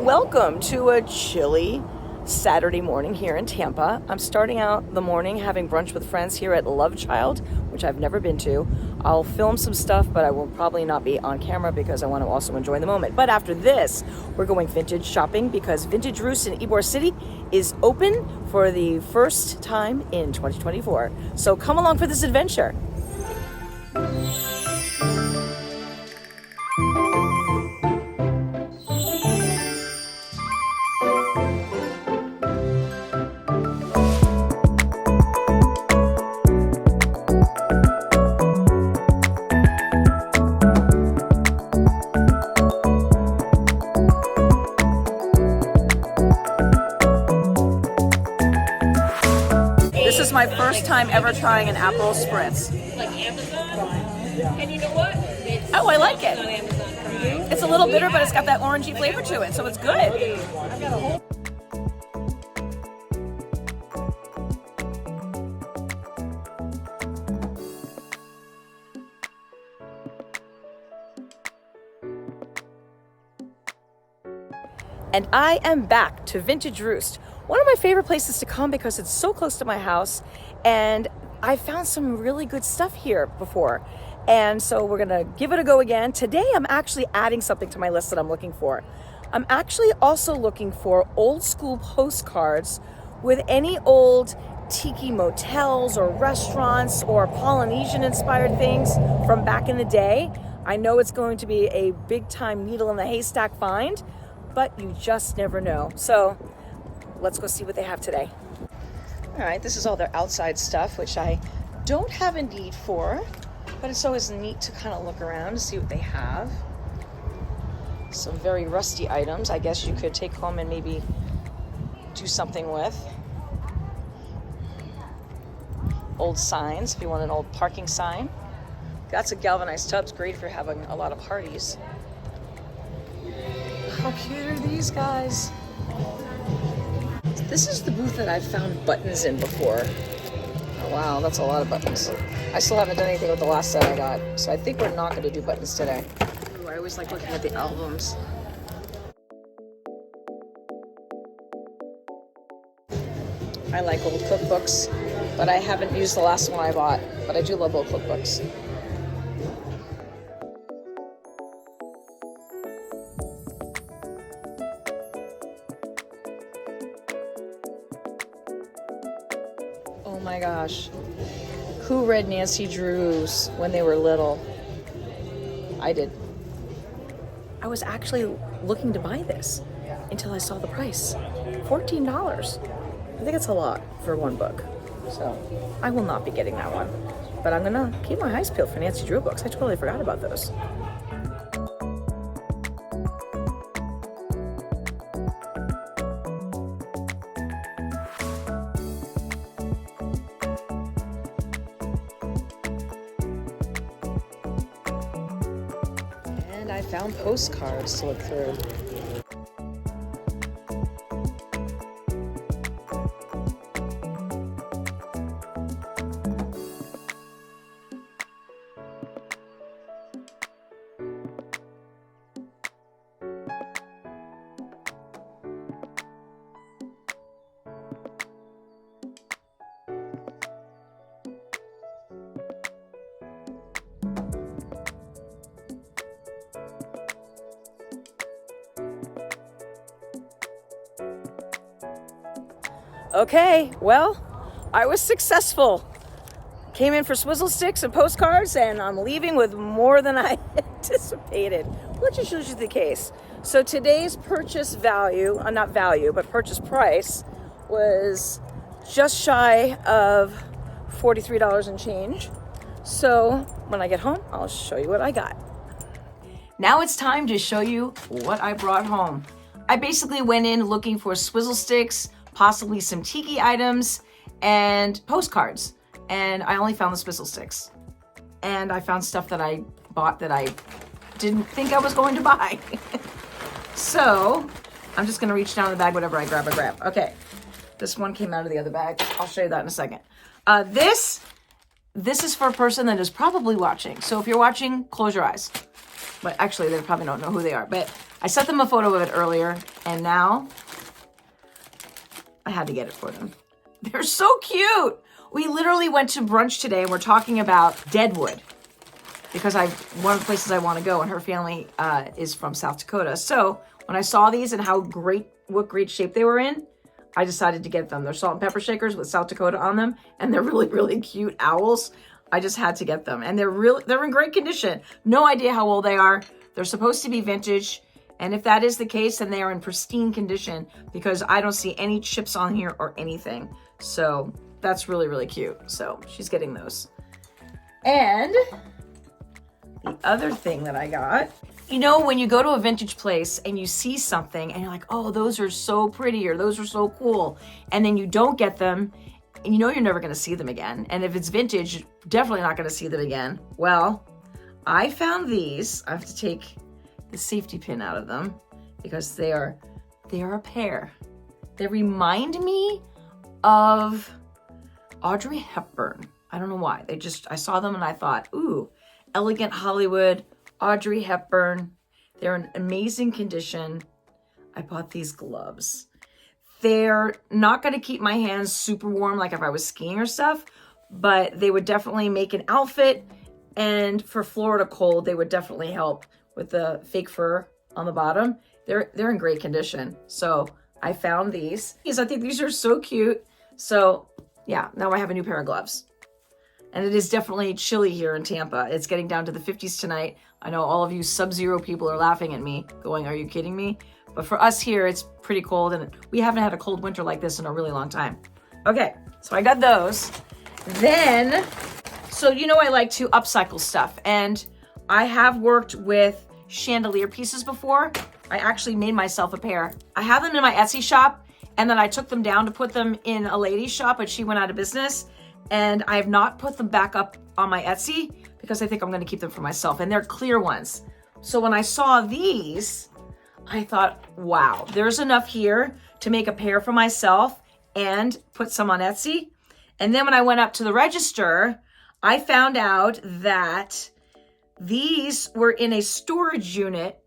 welcome to a chilly Saturday morning here in Tampa. I'm starting out the morning having brunch with friends here at Love Child, which I've never been to. I'll film some stuff, but I will probably not be on camera because I want to also enjoy the moment. But after this, we're going vintage shopping because Vintage Roost in Ybor City is open for the first time in 2024. So come along for this adventure. This is my first time ever trying an Aperol Spritz. Like Amazon? And you know what? Oh, I like it. On Amazon. It's a little bitter, but it's got that orangey flavor to it, so it's good. And I am back to Vintage Roost, one of my favorite places to come because it's so close to my house, and I found some really good stuff here before. And so we're gonna give it a go again. Today I'm actually adding something to my list that I'm looking for. I'm actually also looking for old school postcards with any old tiki motels or restaurants or Polynesian inspired things from back in the day. I know it's going to be a big time needle in the haystack find, but you just never know. So let's go see what they have today. All right, this is all their outside stuff, which I don't have a need for, but it's always neat to kind of look around and see what they have. Some very rusty items, I guess you could take home and maybe do something with. Old signs, if you want an old parking sign. Got some galvanized tubs, great for having a lot of parties. How cute are these guys? This is the booth that I've found buttons in before. Oh, wow, that's a lot of buttons. I still haven't done anything with the last set I got, so I think we're not going to do buttons today. Ooh, I always like looking at the albums. I like old cookbooks, but I haven't used the last one I bought, but I do love old cookbooks. Oh my gosh, who read Nancy Drew's when they were little? I did. I was actually looking to buy this until I saw the price. $14. I think it's a lot for one book. So I will not be getting that one. But I'm gonna keep my eyes peeled for Nancy Drew books. I totally forgot about those. And I found postcards to look through. Okay, well, I was successful. Came in for swizzle sticks and postcards, and I'm leaving with more than I anticipated, which is usually the case. So today's purchase value, not value, but purchase price was just shy of $43 and change. So when I get home, I'll show you what I got. Now it's time to show you what I brought home. I basically went in looking for swizzle sticks, possibly some tiki items, and postcards. And I only found the swizzle sticks. And I found stuff that I bought that I didn't think I was going to buy. So I'm just gonna reach down in the bag, whatever I grab, I grab. Okay, this one came out of the other bag. I'll show you that in a second. This is for a person that is probably watching. So if you're watching, close your eyes. But actually, they probably don't know who they are. But I sent them a photo of it earlier, and now I had to get it for them. They're so cute. We literally went to brunch today, and we're talking about Deadwood because one of the places I want to go, and her family is from South Dakota. So when I saw these and what great shape they were in, I decided to get them. They're salt and pepper shakers with South Dakota on them, and they're really, really cute owls. I just had to get them, and they're in great condition. No idea how old they are. They're supposed to be vintage, and if that is the case, then they are in pristine condition because I don't see any chips on here or anything. So that's really, really cute. So she's getting those. And the other thing that I got, you know, when you go to a vintage place and you see something and you're like, oh, those are so pretty, or those are so cool, and then you don't get them, and you know you're never going to see them again. And if it's vintage, you're definitely not going to see them again. Well, I found these. I have to take the safety pin out of them because they are a pair. They remind me of Audrey Hepburn. I don't know why. I saw them and I thought, ooh, elegant Hollywood, Audrey Hepburn. They're in amazing condition. I bought these gloves. They're not going to keep my hands super warm like if I was skiing or stuff, but they would definitely make an outfit. And for Florida cold, they would definitely help with the fake fur on the bottom. They're in great condition. So I found these. I think these are so cute. So yeah, now I have a new pair of gloves. And it is definitely chilly here in Tampa. It's getting down to the 50s tonight. I know all of you sub-zero people are laughing at me, going, are you kidding me? But for us here, it's pretty cold, and we haven't had a cold winter like this in a really long time. Okay, so I got those. Then, so you know I like to upcycle stuff, and I have worked with chandelier pieces before. I actually made myself a pair. I have them in my Etsy shop, and then I took them down to put them in a lady's shop, but she went out of business. And I have not put them back up on my Etsy because I think I'm going to keep them for myself. And they're clear ones. So when I saw these, I thought, wow, there's enough here to make a pair for myself and put some on Etsy. And then when I went up to the register, I found out that these were in a storage unit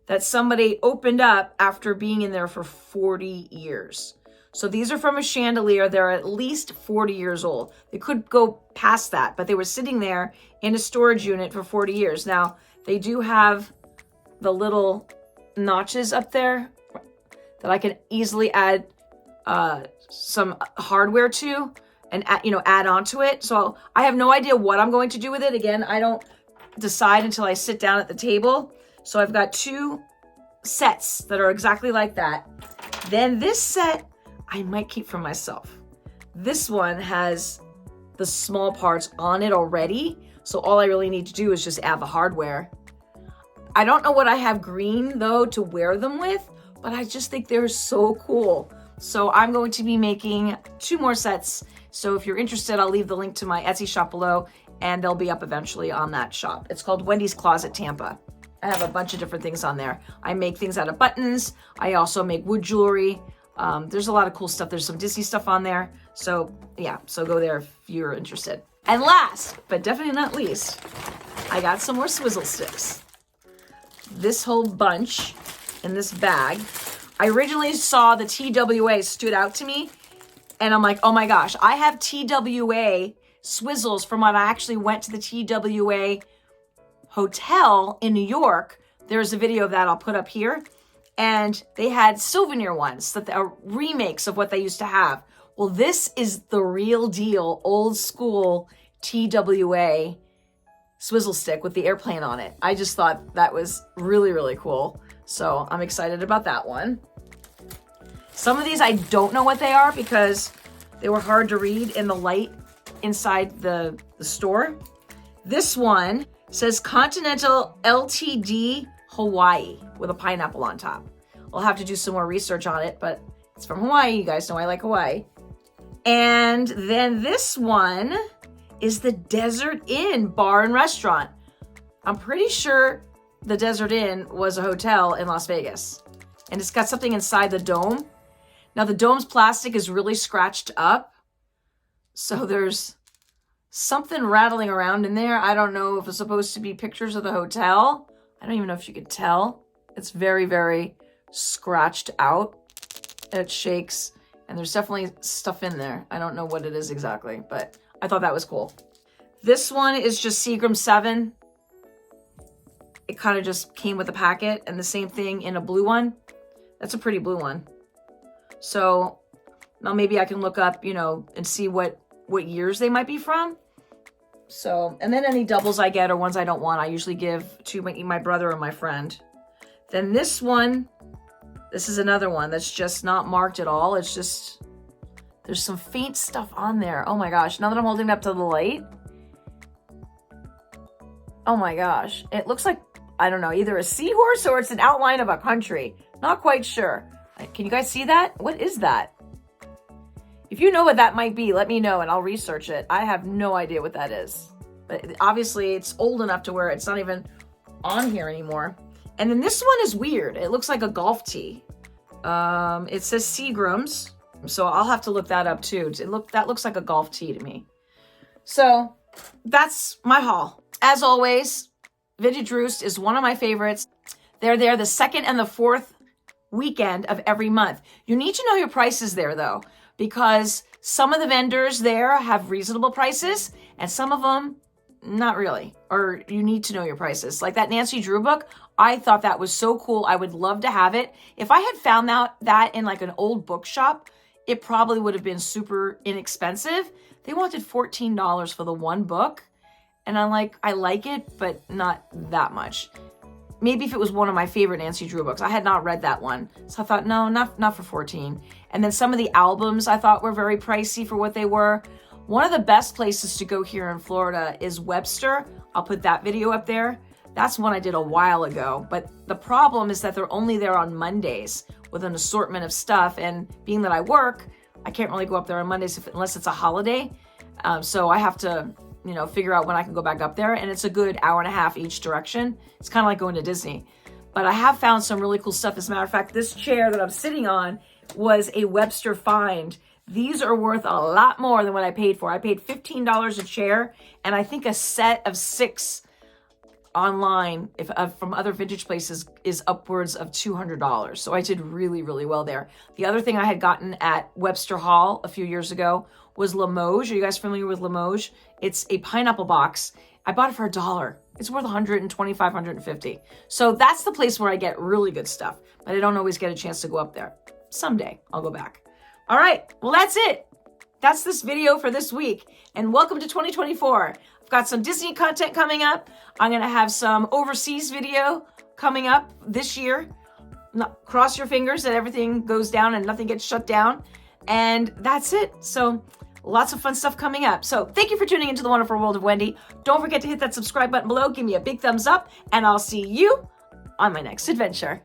that somebody opened up after being in there for 40 years. So these are from a chandelier. They're at least 40 years old. They could go past that, but they were sitting there in a storage unit for 40 years. Now, they do have the little notches up there that I can easily add some hardware to and add onto it. So I have no idea what I'm going to do with it. Again, I don't decide until I sit down at the table. So I've got two sets that are exactly like that. Then this set I might keep for myself. This one has the small parts on it already, so all I really need to do is just add the hardware. I don't know what I have green though to wear them with, but I just think they're so cool. So I'm going to be making 2 more sets. So if you're interested, I'll leave the link to my Etsy shop below, and they'll be up eventually on that shop. It's called Wendy's Closet Tampa. I have a bunch of different things on there. I make things out of buttons. I also make wood jewelry. There's a lot of cool stuff. There's some Disney stuff on there. So yeah, so go there if you're interested. And last, but definitely not least, I got some more swizzle sticks. This whole bunch in this bag. I originally saw the TWA stood out to me, and I'm like, oh my gosh, I have TWA swizzles from when I actually went to the TWA hotel in New York. There's a video of that I'll put up here. And they had souvenir ones that are remakes of what they used to have. Well, this is the real deal, old school TWA swizzle stick with the airplane on it. I just thought that was really, really cool. So I'm excited about that one. Some of these I don't know what they are because they were hard to read in the light inside the store. This one says Continental Ltd. Hawaii with a pineapple on top. I'll have to do some more research on it, but it's from Hawaii. You guys know I like Hawaii. And then this one is the Desert Inn Bar and Restaurant. I'm pretty sure the Desert Inn was a hotel in Las Vegas. And it's got something inside the dome. Now the dome's plastic is really scratched up. So there's something rattling around in there. I don't know if it's supposed to be pictures of the hotel. I don't even know if you could tell. It's very, very scratched out. It shakes, and there's definitely stuff in there. I don't know what it is exactly, but I thought that was cool. This one is just Seagram 7. It kind of just came with a packet, and the same thing in a blue one. That's a pretty blue one. So now maybe I can look up, you know, and see what years they might be from. So, and then any doubles I get or ones I don't want, I usually give to my brother or my friend. Then this one, this is another one that's just not marked at all. It's just, there's some faint stuff on there. Oh my gosh, now that I'm holding it up to the light. Oh my gosh, it looks like, I don't know, either a seahorse or it's an outline of a country. Not quite sure. Can you guys see that? What is that? If you know what that might be, let me know and I'll research it. I have no idea what that is. But obviously it's old enough to where it's not even on here anymore. And then this one is weird. It looks like a golf tee. It says Seagrams. So I'll have to look that up too. That looks like a golf tee to me. So that's my haul. As always, Vintage Roost is one of my favorites. They're there the 2nd and the 4th weekend of every month. You need to know your prices there though, because some of the vendors there have reasonable prices and some of them not really, or you need to know your prices. Like that Nancy Drew book, I thought that was so cool. I would love to have it. If I had found that in like an old bookshop, it probably would have been super inexpensive. They wanted $14 for the one book. And I'm like, I like it, but not that much. Maybe if it was one of my favorite Nancy Drew books. I had not read that one. So I thought, no, not for 14. And then some of the albums I thought were very pricey for what they were. One of the best places to go here in Florida is Webster. I'll put that video up there. That's one I did a while ago. But the problem is that they're only there on Mondays with an assortment of stuff. And being that I work, I can't really go up there on Mondays unless it's a holiday. So I have to, you know, figure out when I can go back up there. And it's a good hour and a half each direction. It's kind of like going to Disney. But I have found some really cool stuff. As a matter of fact, this chair that I'm sitting on was a Webster find. These are worth a lot more than what I paid for. I paid $15 a chair, and I think a set of 6 online from other vintage places is upwards of $200. So I did really, really well there. The other thing I had gotten at Webster Hall a few years ago was Limoges. Are you guys familiar with Limoges? It's a pineapple box. I bought it for $1. It's worth $125, $150. So that's the place where I get really good stuff, but I don't always get a chance to go up there. Someday I'll go back. All right, well, that's it. That's this video for this week. And welcome to 2024. I've got some Disney content coming up. I'm gonna have some overseas video coming up this year. Cross your fingers that everything goes down and nothing gets shut down. And that's it. So lots of fun stuff coming up. So thank you for tuning into the Wonderful World of Wendy. Don't forget to hit that subscribe button below. Give me a big thumbs up, and I'll see you on my next adventure.